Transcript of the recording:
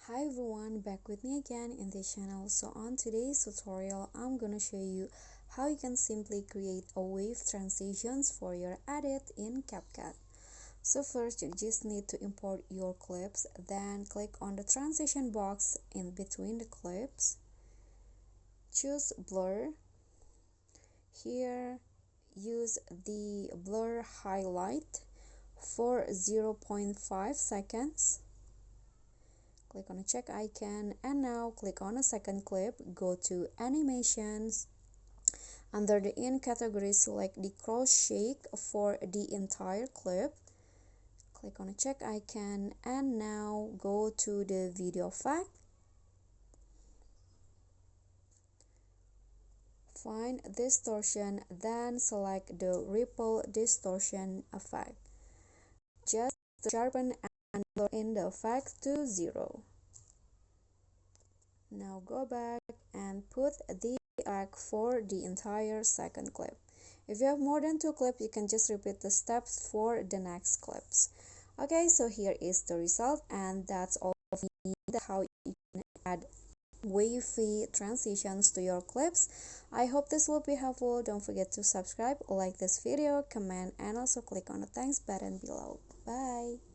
Hi everyone, back with me again in this channel. So on today's tutorial, I'm gonna show you how you can simply create a wave transitions for your edit in CapCut. So first, you just need to import your clips, then click on the transition box in between the clips. Choose blur. Here, use the blur highlight for 0.5 seconds. Click on a check icon and now click on a second clip. Go to animations. Under the in category, select the cross shake for the entire clip. Click on a check icon and now go to the video effect. Find distortion, then select the ripple distortion effect. Just sharpen and blur in the effect to 0. Now go back and put the effect for the entire second clip. If you have more than 2 clips, you can just repeat the steps for the next clips. Okay, so here is the result, and that's all of how you can add wavy transitions to your clips. I hope this will be helpful. Don't forget to subscribe, like this video, comment, and also click on the thanks button below. Bye.